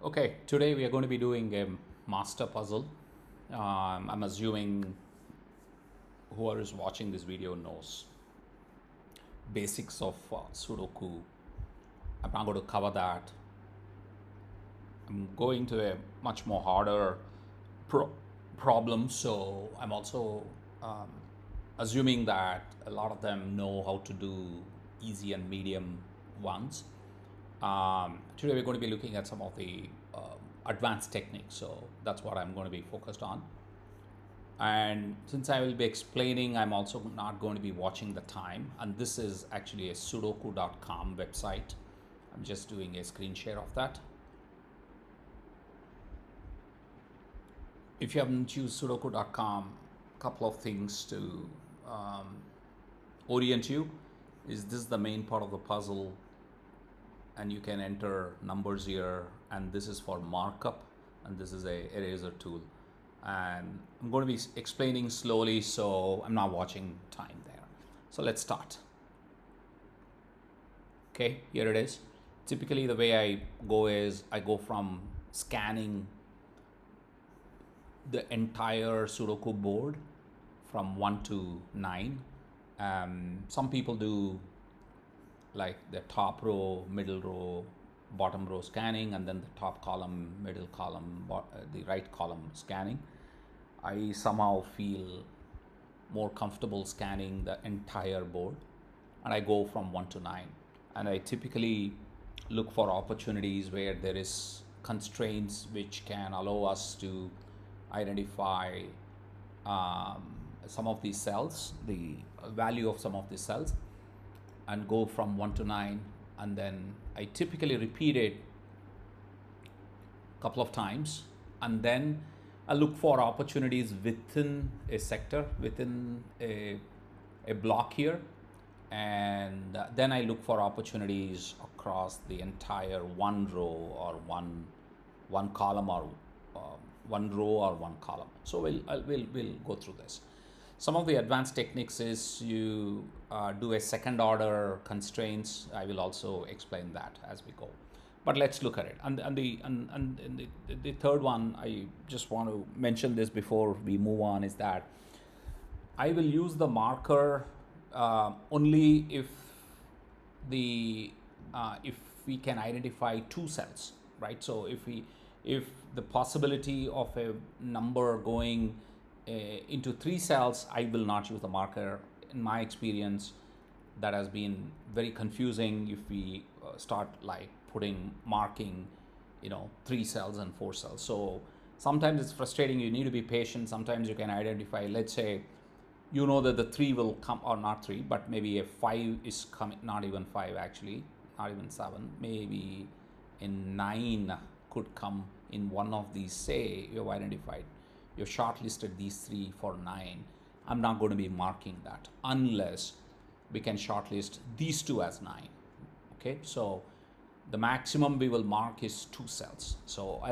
Okay, today we are going to be doing a master puzzle. I'm assuming whoever is watching this video knows basics of Sudoku. I'm not going to cover that. I'm going to a much more harder pro- problem, so I'm also um, assuming that a lot of them know how to do easy and medium ones. Today we're going to be looking at some of the advanced techniques, so that's what I'm going to be focused on. And since I will be explaining, I'm also not going to be watching the time. And this is actually a sudoku.com website. I'm just doing a screen share of that. If you haven't used sudoku.com, a couple of things to um, orient you is this the main part of the puzzle, and you can enter numbers here, and this is for markup, and this is a eraser tool. And I'm going to be explaining slowly, so I'm not watching time there. So let's start. Okay, here it is. Typically the way I go is I go from scanning the entire Sudoku board from 1 to 9. Some people do like the top row, middle row, bottom row scanning, and then the top column, middle column, the right column scanning. I somehow feel more comfortable scanning the entire board, and I go from 1 to 9. And I typically look for opportunities where there is constraints which can allow us to identify um, some of these cells, the value of some of these cells, and go from 1 to 9. And then I typically repeat it a couple of times, and then I look for opportunities within a sector, within a block here, and then I look for opportunities across the entire one row or one column, or one row or one column. So we'll go through this. Some of the advanced techniques is you do a second order constraints. I will also explain that as we go. But let's look at it. And the third one, I just want to mention this before we move on, is that I will use the marker only the if we can identify two cells, right? So if the possibility of a number going into three cells, I will not use the marker. In my experience, that has been very confusing if we start like putting marking, three cells and four cells. So sometimes it's frustrating. You need to be patient. Sometimes you can identify, let's say, that the three will come, or not three, but maybe a five is coming, not even five actually, not even seven, maybe in nine could come in one of these. Say you've identified, you've shortlisted these three for nine. I'm not going to be marking that unless we can shortlist these two as nine. Okay, so the maximum we will mark is two cells. So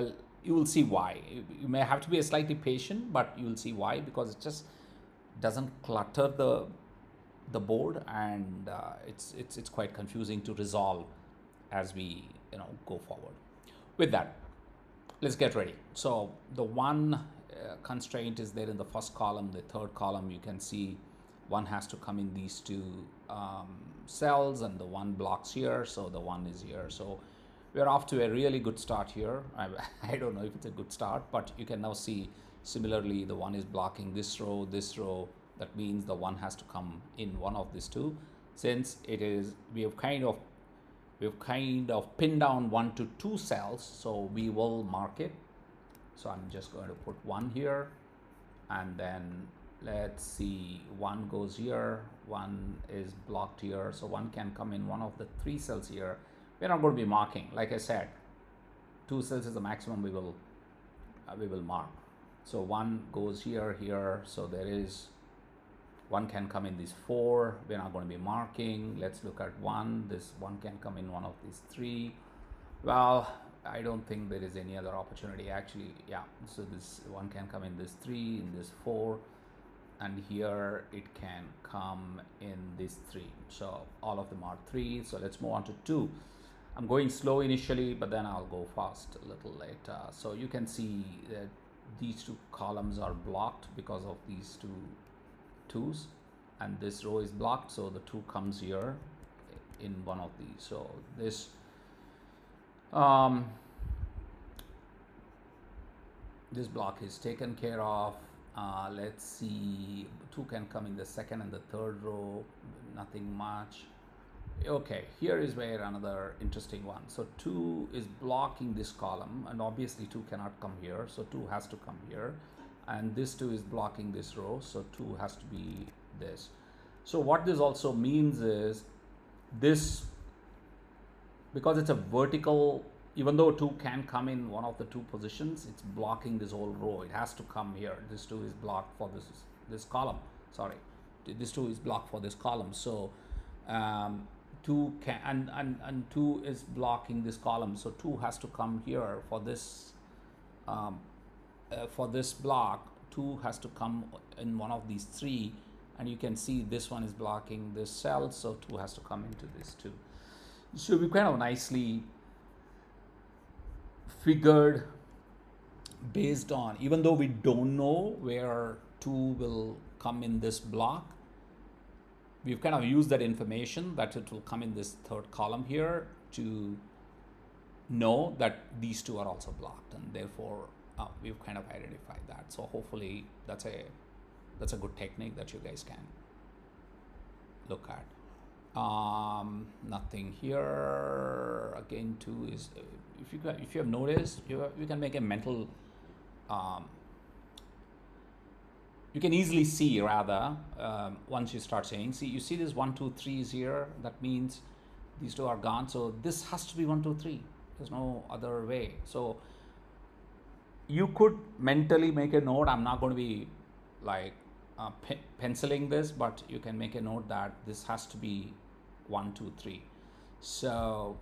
you will see why. You may have to be a slightly patient, but you will see why, because it just doesn't clutter the board, and it's quite confusing to resolve as we go forward. With that, let's get ready. So the one constraint is there in the first column. The third column, you can see one has to come in these two cells, and the one blocks here, so the one is here. So we're off to a really good start here. I don't know if it's a good start, but you can now see similarly the one is blocking this row, this row. That means the one has to come in one of these two. Since it is, we've kind of pinned down 1 to 2 cells, so we will mark it. So I'm just going to put one here, and then let's see, one goes here, one is blocked here, so one can come in one of the 3 cells here. We're not going to be marking, like I said, 2 cells is the maximum we will mark. So one goes here, so there is one can come in these 4. We're not going to be marking. Let's look at one. This one can come in one of these 3. Well, I don't think there is any other opportunity actually. Yeah, so this one can come in this 3, in this 4, and here it can come in this 3. So all of them are 3. So let's move on to 2. I'm going slow initially, but then I'll go fast a little later. So you can see that these two columns are blocked because of these two twos, and this row is blocked, so the 2 comes here in one of these. So this this block is taken care of. Let's see, 2 can come in the second and the third row, nothing much. Okay, here is where another interesting one. So 2 is blocking this column, and obviously 2 cannot come here, so 2 has to come here, and this 2 is blocking this row, so 2 has to be this. So what this also means is this, because it's a vertical, even though 2 can come in one of the 2 positions, it's blocking this whole row. It has to come here. This 2 is blocked for this column. Sorry, this 2 is blocked for this column. So 2 can and 2 is blocking this column. So 2 has to come here for this block. 2 has to come in one of these 3, and you can see this one is blocking this cell. So 2 has to come into this too. So we kind of nicely figured based on, even though we don't know where 2 will come in this block, we've kind of used that information that it will come in this third column here to know that these 2 are also blocked, and therefore we've kind of identified that. So hopefully that's a good technique that you guys can look at. Nothing here. Again, 2 is, if you have noticed, you can make a mental, you can easily see rather, once you start saying, see, you see this 1 2 3 is here, that means these 2 are gone, so this has to be 1 2 3. There's no other way. So you could mentally make a note. I'm not going to be like penciling this, but you can make a note that this has to be 1 2 3. So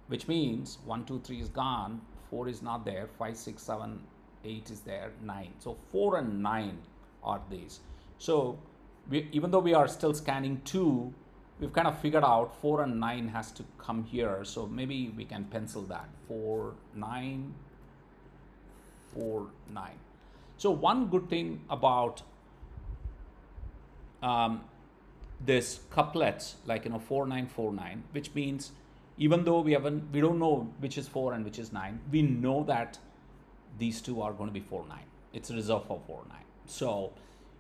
which means 1 2 3 is gone, 4 is not there, 5 6 7 8 is there, 9. So 4 and 9 are these. So even though we are still scanning 2, we've kind of figured out 4 and 9 has to come here. So maybe we can pencil that 4 9 4 9. So one good thing about this couplets, like 4 9 4 9, which means even though we don't know which is 4 and which is 9, we know that these 2 are going to be 4 9. It's reserved for 4 9. So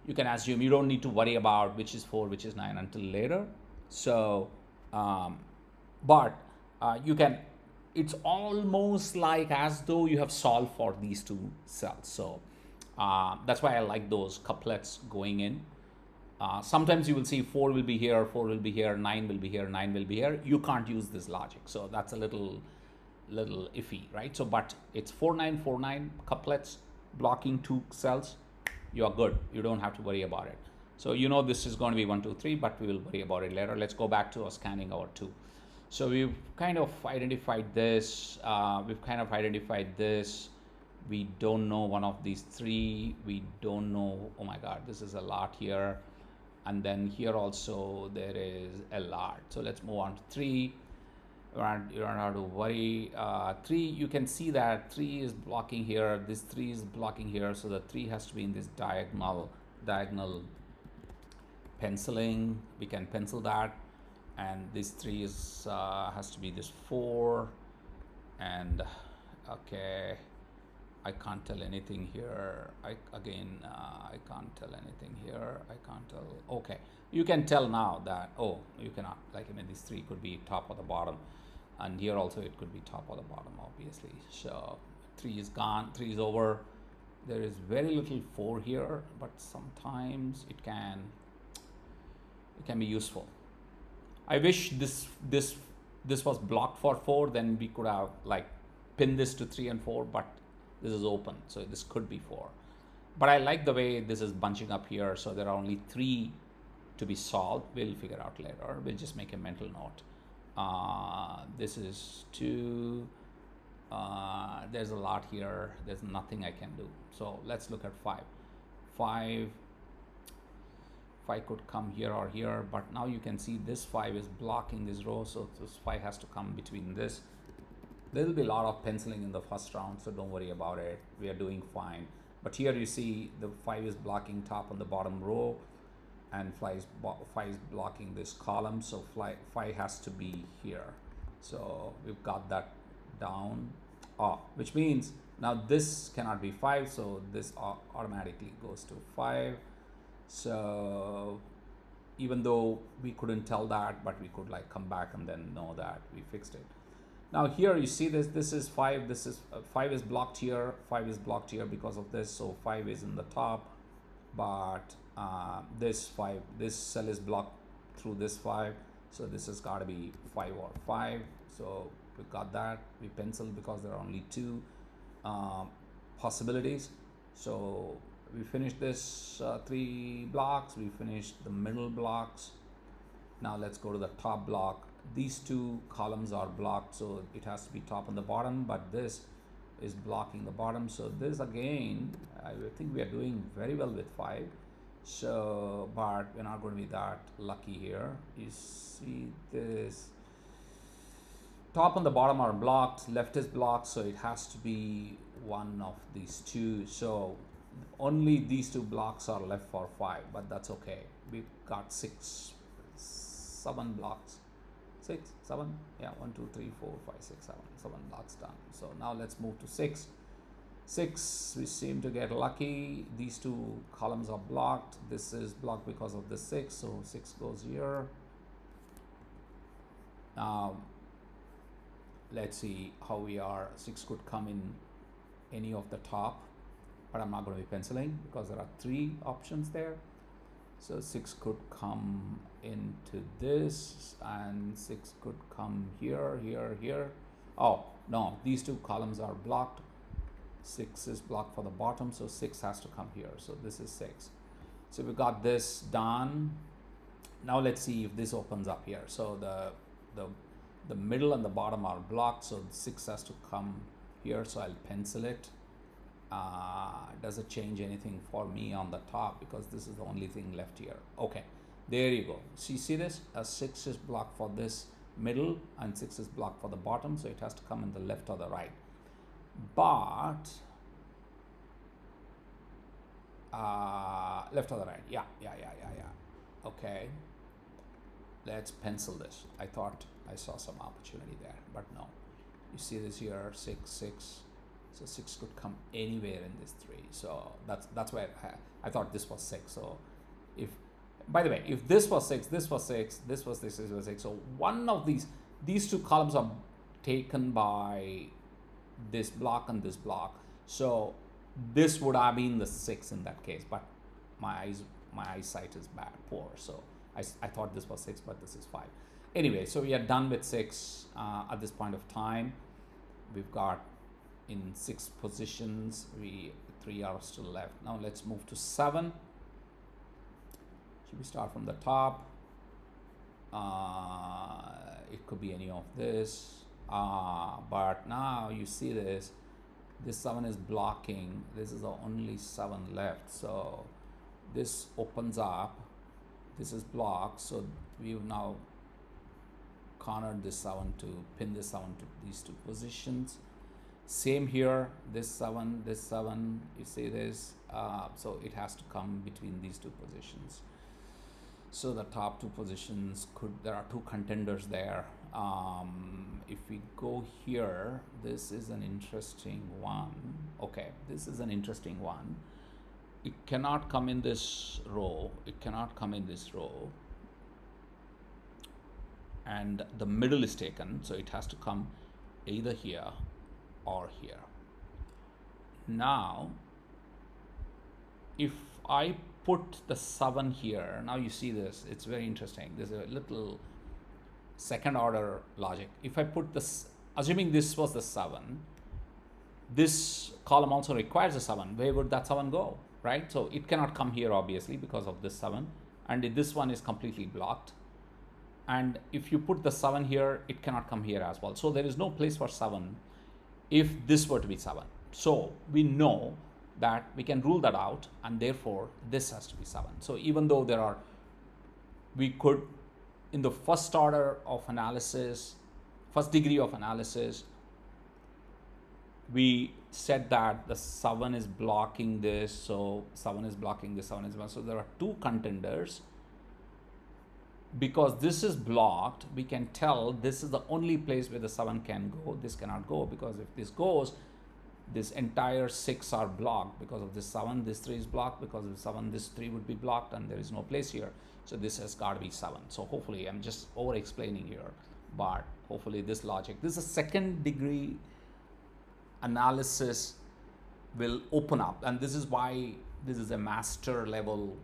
you can assume, you don't need to worry about which is 4 which is 9 until later. So but you can, it's almost like as though you have solved for these 2 cells. So that's why I like those couplets going in. Sometimes you will see 4 will be here, 4 will be here, 9 will be here, 9 will be here. You can't use this logic. So that's a little iffy, right? So, but it's 4 9 4 9 couplets blocking 2 cells. You are good. You don't have to worry about it. So you know this is going to be 1 2 3, but we will worry about it later. Let's go back to scanning our 2. So we've kind of identified this. We've kind of identified this. We don't know one of these 3. We don't know. Oh my God, this is a lot here. And then here also there is a lot. So let's move on to 3. You don't have to worry. 3, you can see that 3 is blocking here. This 3 is blocking here. So the 3 has to be in this diagonal penciling. We can pencil that. And this 3 is has to be this 4. And okay, I can't tell anything here. I can't tell anything here. I can't tell. Okay, you can tell now that, oh, you cannot, like, these 3 could be top or the bottom, and here also it could be top or the bottom, obviously. So 3 is gone, 3 is over. There is very little 4 here, but sometimes it can be useful. I wish this was blocked for 4, then we could have like pinned this to 3 and 4, but this is open, so this could be 4. But I like the way this is bunching up here, so there are only 3 to be solved. We'll figure out later. We'll just make a mental note. This is 2. There's a lot here. There's nothing I can do. So let's look at 5. 5 could come here or here, but now you can see this 5 is blocking this row, so this 5 has to come between this There will be a lot of penciling in the first round, so don't worry about it. We are doing fine. But here you see the 5 is blocking top and the bottom row, and 5 is blocking this column, so 5 has to be here. So we've got that down, which means now this cannot be 5, so this automatically goes to 5. So even though we couldn't tell that, but we could like come back and then know that we fixed it. Now here you see this is 5, this is 5 is blocked here, 5 is blocked here because of this, so 5 is in the top, but this cell is blocked through this 5, so this has got to be 5 or 5. So we got that, we penciled because there are only 2 possibilities. So we finished this 3 blocks, we finished the middle blocks. Now let's go to the top block. These 2 columns are blocked, so it has to be top and the bottom, but this is blocking the bottom. So this again, I think we are doing very well with 5. So, but we're not going to be that lucky here. You see this, top and the bottom are blocked, left is blocked, so it has to be one of these 2. So only these 2 blocks are left for 5, but that's okay. We've got 7 blocks. 6, 7, yeah, 1, 2, 3, 4, 5, 6, 7 blocks done. So now let's move to 6. 6, we seem to get lucky. These 2 columns are blocked. This is blocked because of the 6, so 6 goes here. Now let's see how we are. 6 could come in any of the top, but I'm not going to be penciling because there are 3 options there. So 6 could come into this, and 6 could come here, here, here. Oh no, these 2 columns are blocked. 6 is blocked for the bottom, so 6 has to come here. So this is 6. So we got this done. Now let's see if this opens up here. So the middle and the bottom are blocked, so 6 has to come here. So I'll pencil it. Does it change anything for me on the top, because this is the only thing left here? Okay, there you go. So you see this, 6 is blocked for this middle and 6 is blocked for the bottom, so it has to come in the left or the right. But left or the right, yeah. Okay, let's pencil this. I thought I saw some opportunity there, but no. You see this here, 6, 6. So 6 could come anywhere in this 3. So that's why I thought this was 6. So if, by the way, if this was 6, this was 6, this was 6, this was 6. So one of these 2 columns are taken by this block and this block. So this would have been the 6 in that case, but my eyesight is bad, poor. So I thought this was 6, but this is 5. Anyway, so we are done with 6 at this point of time. We've got in 6 positions, 3 are still left. Now let's move to 7. Should we start from the top? It could be any of this, but now you see this 7 is blocking. This is the only 7 left, so this opens up. This is blocked, so we've now cornered this 7 to pin this 7 to these 2 positions. Same here, this 7, you see this, so it has to come between these 2 positions. So the top 2 positions there are 2 contenders there. If we go here, this is an interesting one. Okay, this is an interesting one. It cannot come in this row. It cannot come in this row. And the middle is taken, so it has to come either here or here. Now, if I put the 7 here, now you see this, it's very interesting. There's a little second order logic. If I put this, assuming this was the 7, this column also requires a 7. Where would that 7 go, right? So it cannot come here, obviously, because of this 7. And this one is completely blocked. And if you put the 7 here, it cannot come here as well. So there is no place for 7 if this were to be 7. So we know that we can rule that out, and therefore this has to be 7. So even though we could, in the first order of analysis, first degree of analysis, we said that the 7 is blocking this, so 7 is blocking this, 7 is blocking. So there are two contenders. Because this is blocked, we can tell this is the only place where the 7 can go. This cannot go, because if this goes, this entire 6 are blocked. Because of this 7, this 3 is blocked. Because of 7, this 3 would be blocked, and there is no place here. So this has got to be 7. So hopefully, I'm just over explaining here, but hopefully this logic, this is a second degree analysis will open up, and this is why this is a master level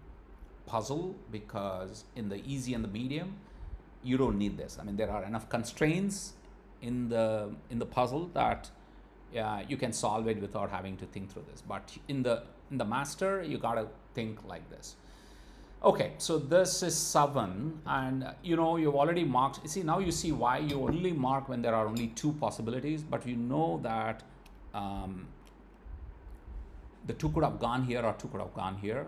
puzzle, because in the easy and the medium, you don't need this. I mean, there are enough constraints in the puzzle that you can solve it without having to think through this. But in the master, you gotta think like this. Okay, so this is 7, and you've already marked. See, now you see why you only mark when there are only 2 possibilities, but you know that the 2 could have gone here or 2 could have gone here.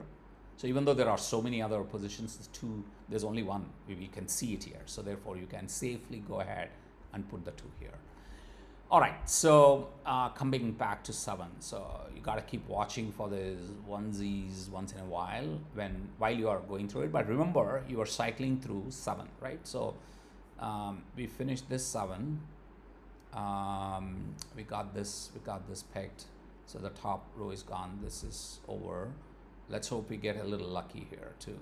So even though there are so many other positions, there's only one. We can see it here. So therefore, you can safely go ahead and put the 2 here. All right, so coming back to 7. So you got to keep watching for these onesies once in a while while you are going through it. But remember, you are cycling through 7, right? So we finished this 7. We got this pegged. So the top row is gone. This is over. Let's hope we get a little lucky here too.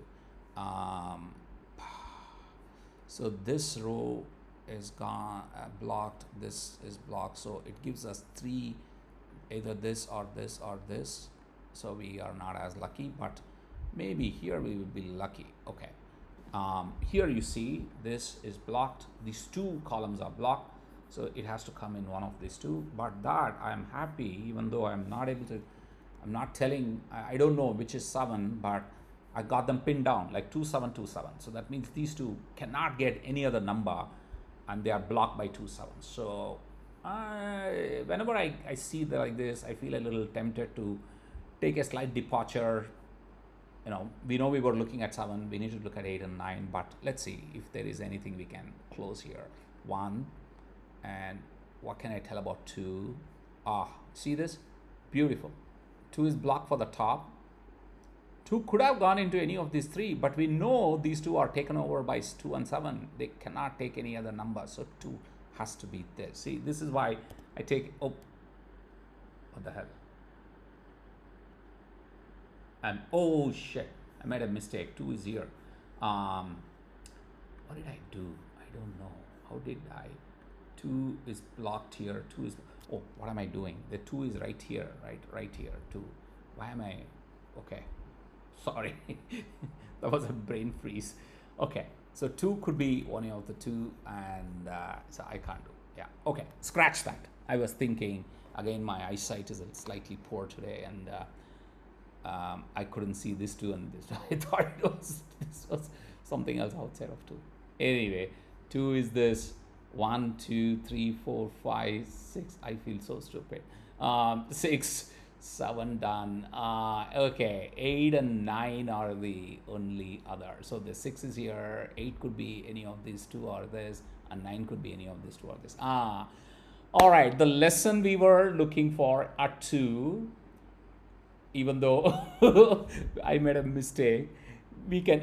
So this row is gone, blocked. This is blocked. So it gives us 3, either this or this or this. So we are not as lucky, but maybe here we will be lucky. Okay. Here you see this is blocked. These 2 columns are blocked. So it has to come in one of these 2. But that I am happy, even though I'm not able to. I'm not telling, I don't know which is 7, but I got them pinned down like 2, 7, 2, 7. So that means these 2 cannot get any other number, and they are blocked by 2, 7. So whenever I see like this, I feel a little tempted to take a slight departure. We know we were looking at 7. We need to look at 8 and 9, but let's see if there is anything we can close here. 1, and what can I tell about 2? See this? Beautiful. 2 is blocked for the top. 2 could have gone into any of these 3, but we know these 2 are taken over by 2 and 7. They cannot take any other number, so 2 has to be this. See, this is why I take, what the hell? And oh shit, I made a mistake. 2 is here. What did I do? I don't know. How did I? 2 is blocked here. 2 is, what am I doing? The 2 is right here, right here, 2. Why am I, okay, sorry. That was a brain freeze. Okay, so 2 could be one of the 2, and so I can't do, yeah. Okay, scratch that. I was thinking, again, my eyesight is slightly poor today, and I couldn't see this 2 and this 2. I thought this was something else outside of 2. Anyway, 2 is this. 1, 2, 3, 4, 5, 6. I feel so stupid. 6, 7 done. Okay, 8 and 9 are the only other. So the 6 is here. 8 could be any of these 2 or this, and 9 could be any of these 2 or this. All right. The lesson we were looking for are 2. Even though I made a mistake, we can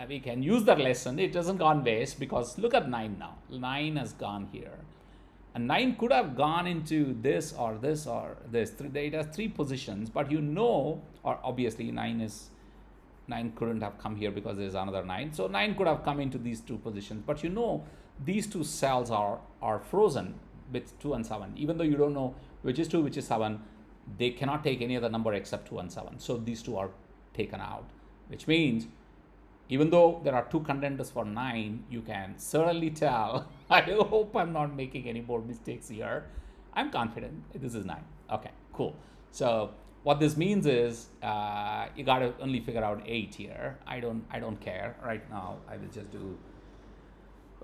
we can use that lesson. It doesn't gone waste, because look at 9 now. 9 has gone here, and 9 could have gone into this or this or this. It has 3 positions, but or obviously 9 couldn't have come here because there's another 9. So 9 could have come into these 2 positions, but these 2 cells are frozen with 2 and 7. Even though you don't know which is 2, which is 7, they cannot take any other number except 2 and 7. So these 2 are taken out, which means even though there are 2 contenders for 9, you can certainly tell. I hope I'm not making any more mistakes here. I'm confident this is 9. Okay, cool. So what this means is you got to only figure out 8 here. I don't care right now.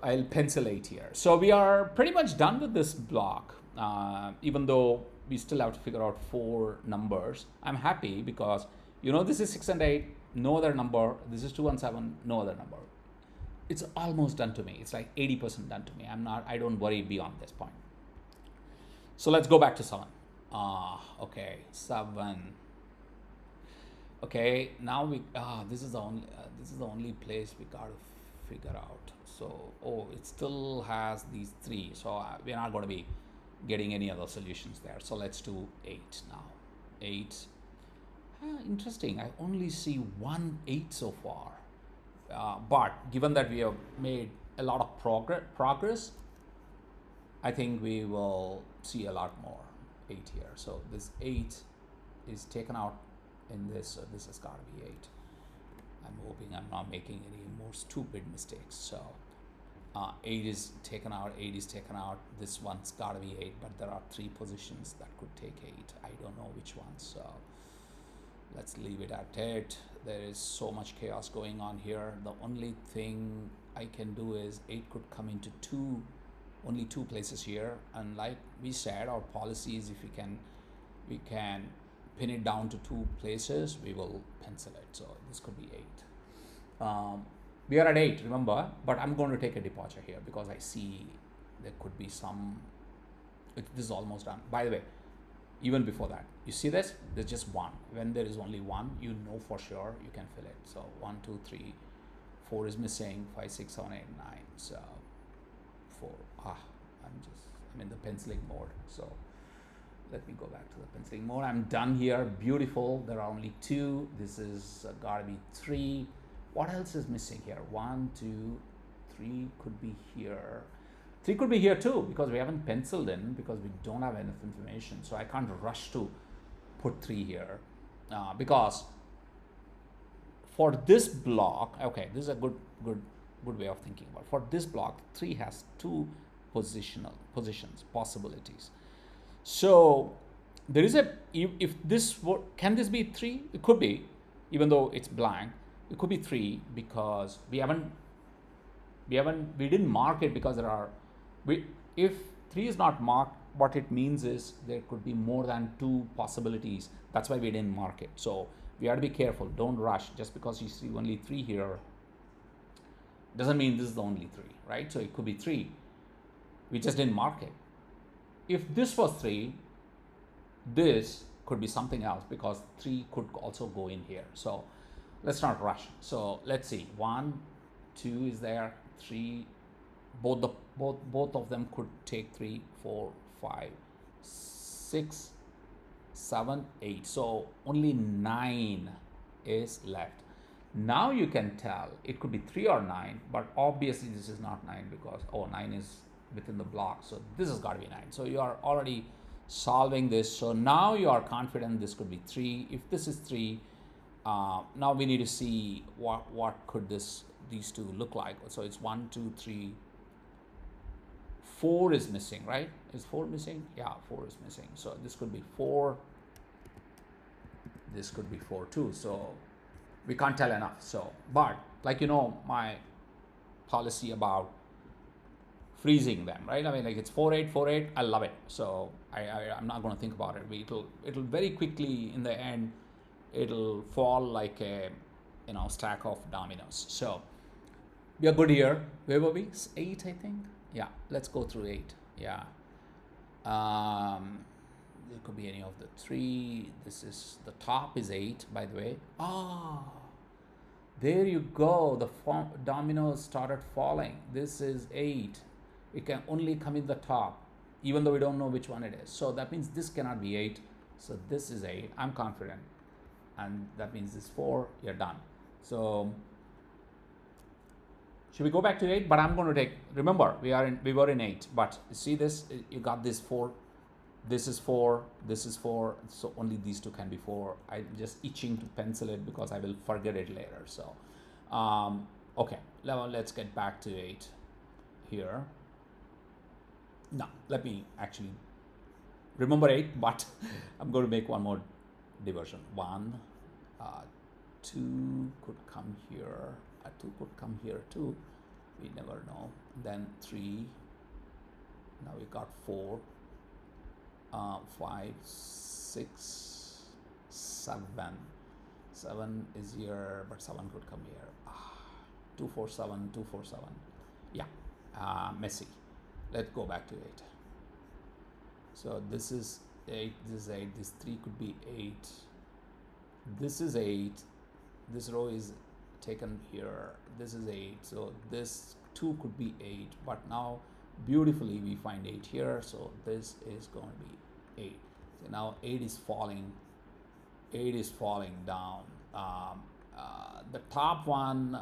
I'll pencil 8 here. So we are pretty much done with this block, even though we still have to figure out 4 numbers. I'm happy because this is 6 and 8. No other number. This is 2 and 7. No other number. It's almost done to me. It's like 80% done to me. I don't worry beyond this point. So let's go back to 7. Okay, 7. Okay, now we this is the only place we got to figure out. So oh, it still has these 3, so we're not going to be getting any other solutions there. So let's do 8 now. 8. Interesting. I only see 1 8 so far. But given that we have made a lot of progress, I think we will see a lot more 8 here. So this 8 is taken out in this, so this has got to be 8. I'm hoping I'm not making any more stupid mistakes. So 8 is taken out, 8 is taken out. This one's got to be 8, but there are 3 positions that could take 8. I don't know which ones. So let's leave it at 8. There is so much chaos going on here. The only thing I can do is 8 could come into only 2 places here. And like we said, our policy is if we can pin it down to 2 places, we will pencil it. So this could be 8. We are at 8, remember, but I'm going to take a departure here because I see there could be some. This is almost done. By the way, even before that, you see this? There's just 1. When there is only 1, you know for sure you can fill it. So 1, 2, 3, 4 is missing. 5, 6, 7, 8, 9. So 4. I'm in the penciling mode. So let me go back to the penciling mode. I'm done here. Beautiful. There are only 2. This is gotta be 3. What else is missing here? 1, 2, 3 could be here. 3 could be here too because we haven't penciled in because we don't have enough information. So I can't rush to put 3 here because for this block, okay, this is a good way of thinking about it. For this block, 3 has 2 positions, possibilities. So there is if this were, can this be 3? It could be, even though it's blank. It could be 3 because we didn't mark it because if 3 is not marked, what it means is there could be more than 2 possibilities. That's why we didn't mark it. So we have to be careful. Don't rush. Just because you see only 3 here doesn't mean this is the only 3, right? So it could be 3. We just didn't mark it. If this was 3, this could be something else because 3 could also go in here. So let's not rush. So let's see. 1, 2 is there. 3. Both of them could take 3, 4, 5, 6, 7, 8. So only 9 is left. Now you can tell it could be 3 or 9, but obviously this is not 9 because 9 is within the block. So this has got to be 9. So you are already solving this. So now you are confident this could be 3. If this is 3, now we need to see what could these 2 look like. So it's 1, 2, 3. 4 is missing, right? Is 4 missing? Yeah, 4 is missing. So this could be 4. This could be 4 too. So we can't tell enough. So, but like my policy about freezing them, right? I mean, like it's 4, 8, 4, 8. I love it. So I'm not going to think about it. It'll very quickly in the end, it'll fall like a stack of dominoes. So we are good here. Where were we? 8, I think. Yeah, let's go through 8. Yeah. It could be any of the 3. This is the top is 8, by the way. There you go. The dominoes started falling. This is 8. It can only come in the top, even though we don't know which one it is. So that means this cannot be 8. So this is 8. I'm confident. And that means this 4. You're done. So should we go back to 8? But I'm going to take. Remember, we were in 8. But you see this? You got this 4. This is 4. This is 4. So only these 2 can be 4. I'm just itching to pencil it because I will forget it later. So, okay. Now let's get back to 8 here. Now let me actually remember 8, but I'm going to make one more diversion. 1, 2 could come here. 2 could come here too. We never know. Then 3. Now we got 4. 5, 6, 7. 7 is here, but 7 could come here. 2, 4, 7, 2, 4, 7. Yeah, messy. Let's go back to 8. So this is 8, this is 8, this 3 could be 8, this is 8, this row is taken here, this is 8, so this 2 could be 8, but now beautifully we find 8 here, so this is going to be 8. So now 8 is falling, 8 is falling down. The top one,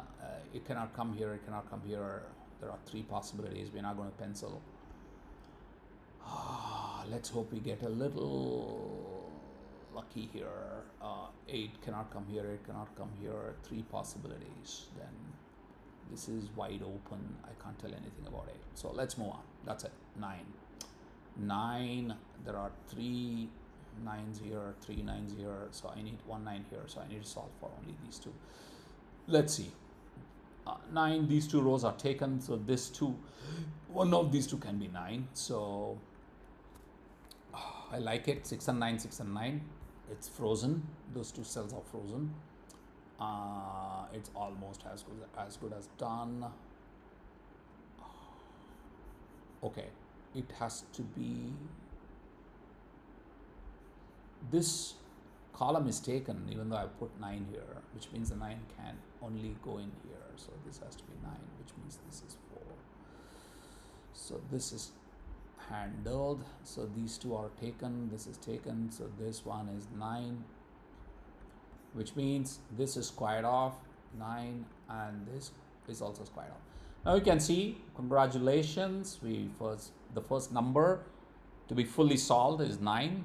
it cannot come here, it cannot come here. There are 3 possibilities. We're not going to pencil. Let's hope we get a little lucky here. 8 cannot come here, 8 cannot come here. 3 possibilities. Then this is wide open. I can't tell anything about 8. So let's move on. That's it. 9. 9. There are 3 9s here, 3 9s here. So I need 1 9 here. So I need to solve for only these 2. Let's see. 9, these 2 rows are taken. So this 2, one of these 2 can be 9. So I like it. 6 and 9, 6 and 9. It's frozen. Those 2 cells are frozen. It's almost as good as done. Okay, it has to be, this column is taken even though I put 9 here, which means the 9 can only go in here. So this has to be 9, which means this is 4. So this is handled. So these 2 are taken, this is taken. So this one is 9, which means this is squared off, 9, and this is also squared off. Now you can see, congratulations, the first number to be fully solved is 9.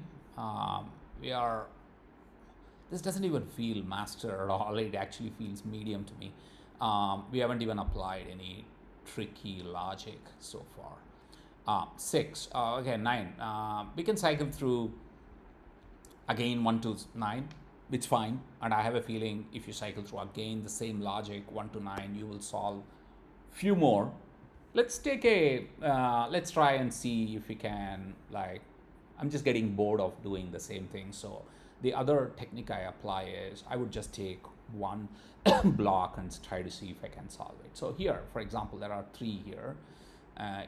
This doesn't even feel master at all. It actually feels medium to me. We haven't even applied any tricky logic so far. 6, okay, 9. We can cycle through again 1 to 9. It's fine, and I have a feeling if you cycle through again the same logic 1 to 9, you will solve few more. Let's take a let's try and see if we can, like, I'm just getting bored of doing the same thing. So the other technique I apply is I would just take one block and try to see if I can solve it. So here, for example, there are 3 here.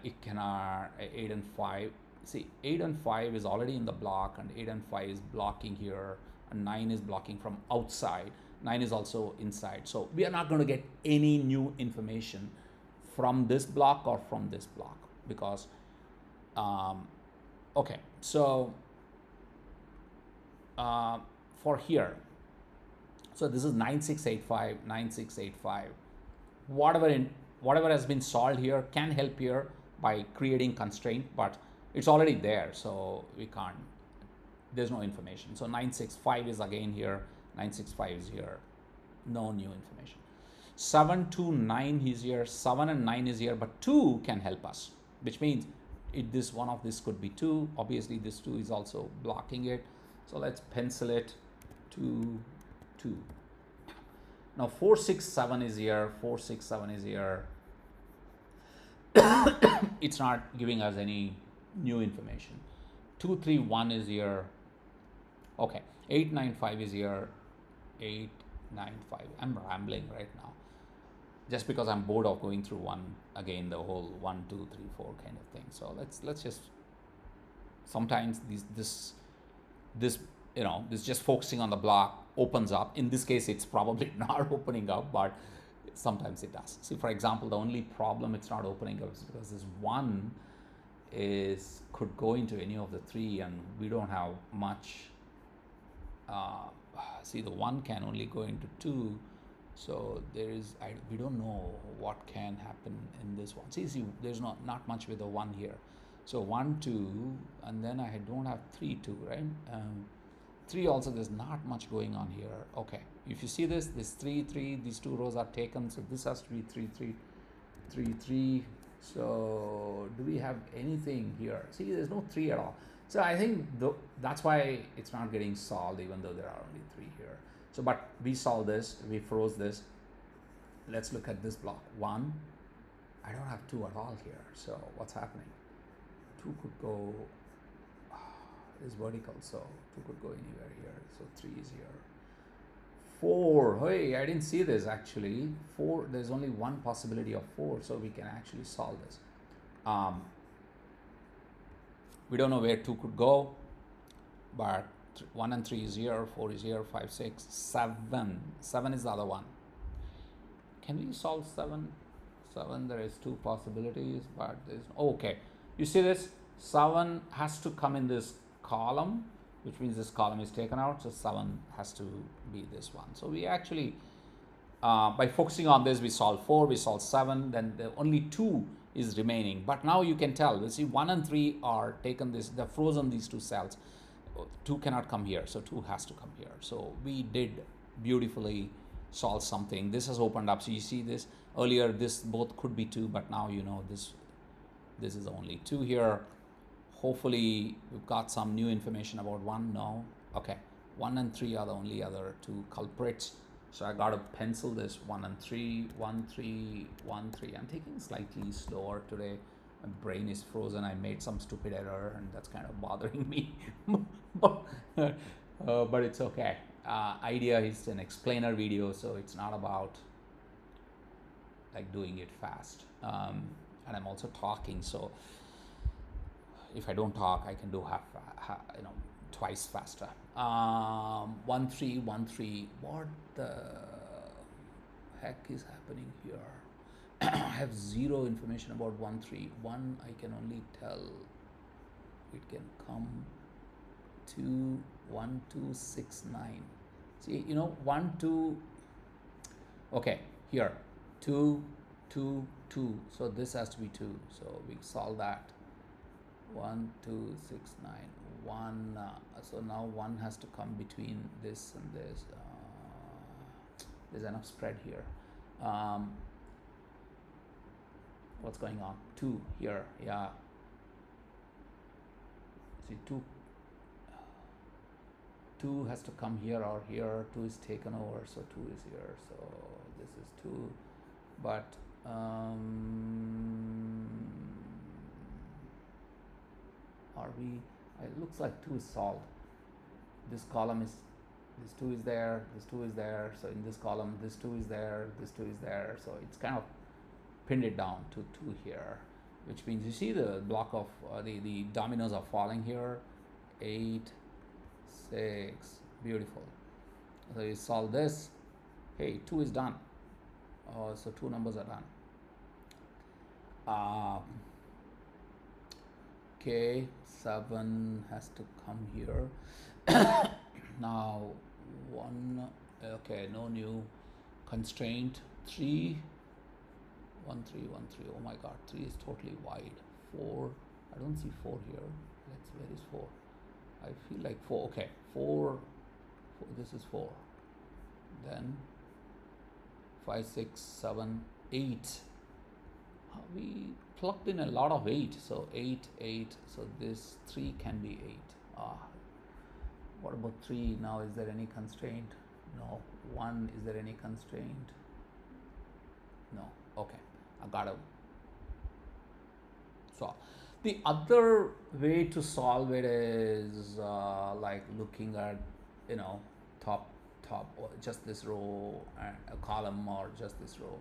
It cannot 8 and 5. See, 8 and 5 is already in the block, and 8 and 5 is blocking here, and 9 is blocking from outside. 9 is also inside. So we are not going to get any new information from this block or from this block because okay, so for here, so this is 9685, 9685. Whatever has been solved here can help here by creating constraint, but it's already there, so we can't, there's no information. So 965 is again here, 965 is here, no new information. 7 to 9 is here, 7 and 9 is here, but 2 can help us, which means this one of this could be 2. Obviously this 2 is also blocking it, so let's pencil it to 2. Now 4 6 7 is here, 4 6 7 is here. It's not giving us any new information. 2 3 1 is here. Okay, 8 9 5 is here, 8 9 5. I'm rambling right now just because I'm bored of going through the whole 1 2 3 4 kind of thing. So let's just, sometimes this just focusing on the block opens up. In this case it's probably not opening up, but sometimes it does. See, for example, the only problem it's not opening up is because this 1 could go into any of the 3, and we don't have much. See, the 1 can only go into 2, so we don't know what can happen in this one. See, there's not much with the 1 here. So 1 2, and then I don't have 3 2, right? 3 also, there's not much going on here. Okay, if you see this 3 3, these 2 rows are taken, so this has to be 3 3 3 3. So do we have anything here? See, there's no 3 at all. So I think that's why it's not getting solved, even though there are only 3 here. So, but we solved this, we froze this. Let's look at this block. 1, I don't have 2 at all here. So what's happening? 2 could go, is vertical, so 2 could go anywhere here. So 3 is here. 4, hey, I didn't see this actually. 4, there's only one possibility of 4, so we can actually solve this. We don't know where 2 could go, but 1 and 3 is here, 4 is here, 5, 6, 7. 7 is the other one. Can we solve 7? 7, there is 2 possibilities, but there's okay. You see this? 7 has to come in this column, which means this column is taken out, so 7 has to be this one. So we actually, by focusing on this, we solve 4, we solve 7, then the only 2 is remaining. But now you can tell, you see 1 and 3 are taken this, they're frozen these 2 cells. 2 cannot come here, so 2 has to come here. So we did beautifully solve something. This has opened up. So you see this earlier, this both could be 2, but now you know this is only 2 here. Hopefully we've got some new information about 1. No, okay, 1 and 3 are the only other 2 culprits. So I gotta pencil this 1 and 3, 1, 3, 1, 3. I'm taking slightly slower today. My brain is frozen. I made some stupid error, and that's kind of bothering me. But it's okay. Idea is an explainer video, so it's not about like doing it fast. And I'm also talking, so if I don't talk, I can do twice faster. 1, 3, 1, 3. What the heck is happening here? I have zero information about 1, 3. 1, I can only tell it can come 2, 1, 2, 6, 9. See, 1, 2. Okay, here 2, 2, 2. So this has to be 2. So we solve that. 1, 2, 6, 9. 1. So now 1 has to come between this and this. There's enough spread here. What's going on? 2 here, yeah. See, 2 has to come here or here. 2 is taken over, so 2 is here. So this is 2, but are we? It looks like 2 is solved. This column is, this 2 is there, this 2 is there. So in this column, this 2 is there, this 2 is there. So it's kind of pinned it down to 2 here, which means you see the block of the dominoes are falling here. 8, 6, beautiful. So you solve this. Hey, 2 is done. So 2 numbers are done. Okay, 7 has to come here. Now 1. Okay, no new constraint. 3. 1, 3, 1, 3. Oh my God, 3 is totally wide. 4. I don't see 4 here. Where is 4? I feel like 4. Okay, 4. This is 4. Then 5, 6, 7, 8. We plugged in a lot of 8. So 8, 8. So this 3 can be 8. What about 3? Now, is there any constraint? No. 1, is there any constraint? No. Okay. I got to solve. The other way to solve it is like looking at, top, or just this row, a column, or just this row.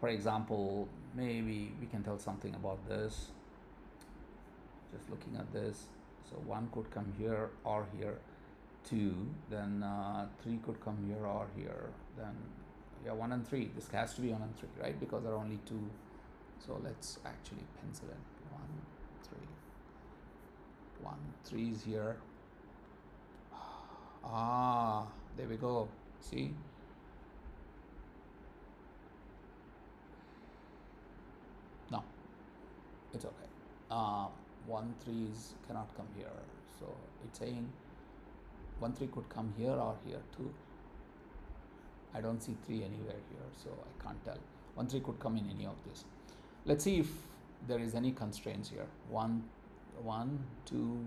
For example, maybe we can tell something about this. Just looking at this. So 1 could come here or here. 2, then 3 could come here or here. Then 1 and 3. This has to be 1 and 3, right? Because there are only 2. So let's actually pencil it. 1, 3. 1, 3 is here. There we go. See? No, it's okay. 1, 3 cannot come here. So it's saying 1, 3 could come here or here too. I don't see 3 anywhere here, so I can't tell. 1, 3 could come in any of this. Let's see if there is any constraints here. 1, 2.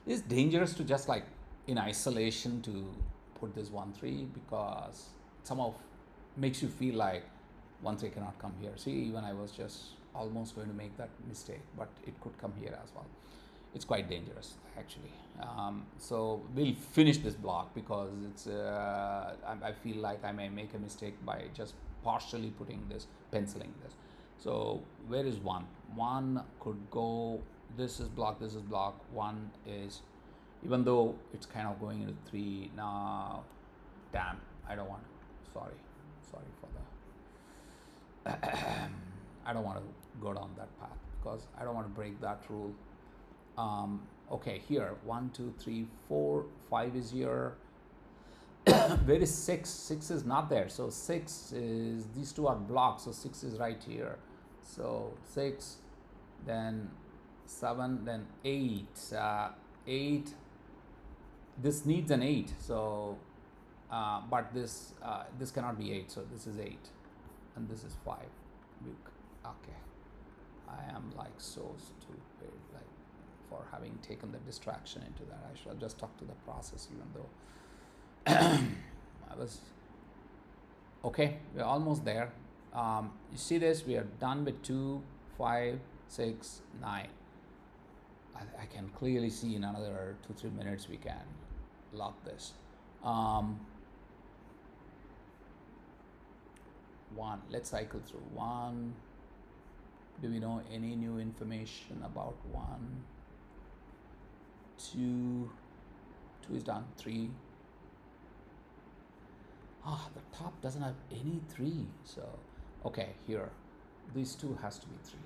It's dangerous to just like in isolation to put this 1, 3 because somehow makes you feel like 1, 3 cannot come here. See, even I was just almost going to make that mistake, but it could come here as well. It's quite dangerous actually. So we'll finish this block because it's I feel like I may make a mistake by just partially putting this, penciling this. So where is 1? 1 could go, this is block, this is block. 1 is, even though it's kind of going into 3 now. Damn, I don't want to, sorry for the, I don't want to go down that path because I don't want to break that rule. Okay, here 1, 2, 3, 4, 5 is here. Where is 6? 6 is not there. So 6 is, these two are blocked. So 6 is right here. So 6, then 7, then 8. 8. This needs an 8. So, but this cannot be 8. So this is 8, and this is 5. Okay, I am like so stupid, like for having taken the distraction into that. I should have just stuck to the process, even though. I was okay. We're almost there. You see this? We are done with 2, 5, 6, 9. I can clearly see in another 2-3 minutes we can lock this. 1. Let's cycle through 1. Do we know any new information about 1? 2. 2 is done. 3. The top doesn't have any 3. So, okay, here. These 2 has to be 3.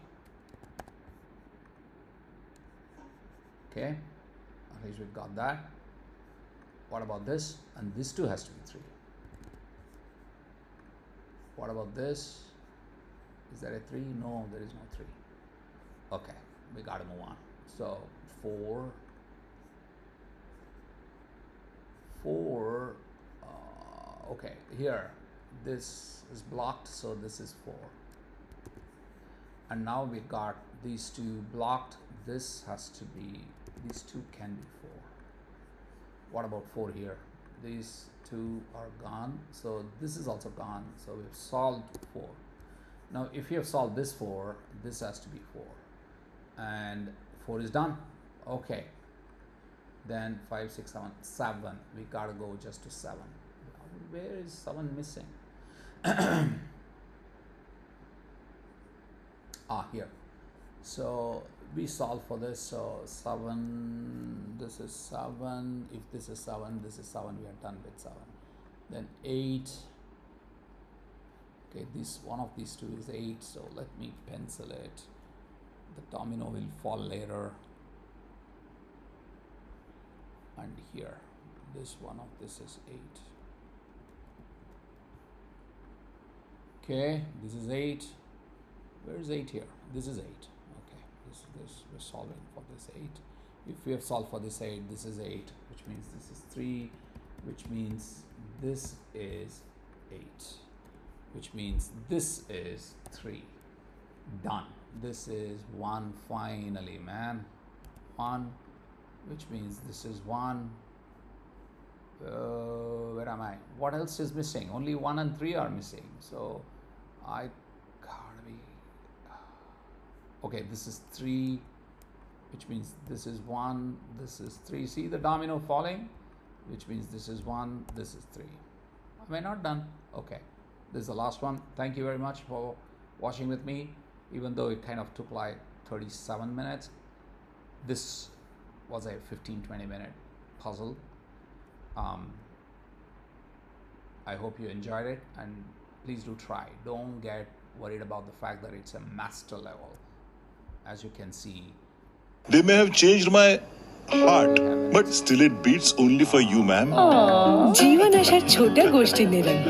Okay, at least we've got that. What about this? And this 2 has to be 3. What about this? Is there a 3? No, there is no 3. Okay, we got to move on. So, 4. 4. Okay, here this is blocked, so this is 4, and now we got these 2 blocked. This has to be, these 2 can be 4. What about 4 here? These 2 are gone, so this is also gone. So we've solved 4. Now if you have solved this 4, this has to be 4, and 4 is done. Okay, then 5, 6, 7, 7. We gotta go just to 7. Where is 7 missing? Here. So we solve for this. So 7, this is 7. If this is 7, this is 7. We are done with 7. Then 8. Okay, this one of these 2 is 8. So let me pencil it. The domino will fall later. And here, this one of this is 8. Okay, this is 8. Where is 8 here? This is 8. Okay, this we're solving for this 8. If we have solved for this 8, this is 8, which means this is 3, which means this is 8, which means this is 3. Done. This is 1 finally, man. 1, which means this is 1. Where am I? What else is missing? Only 1 and 3 are missing. So I gotta be. Okay, this is 3, which means this is 1, this is 3. See the domino falling, which means this is 1, this is 3. Am I not done? Okay, this is the last one. Thank you very much for watching with me, even though it kind of took like 37 minutes. This was a 15-20 minute puzzle. I hope you enjoyed it, and please do try. Don't get worried about the fact that it's a master level. As you can see, they may have changed my heart, but still it beats only for you, ma'am. जीवन अशा छोट्या गोष्टींनी रंगतं.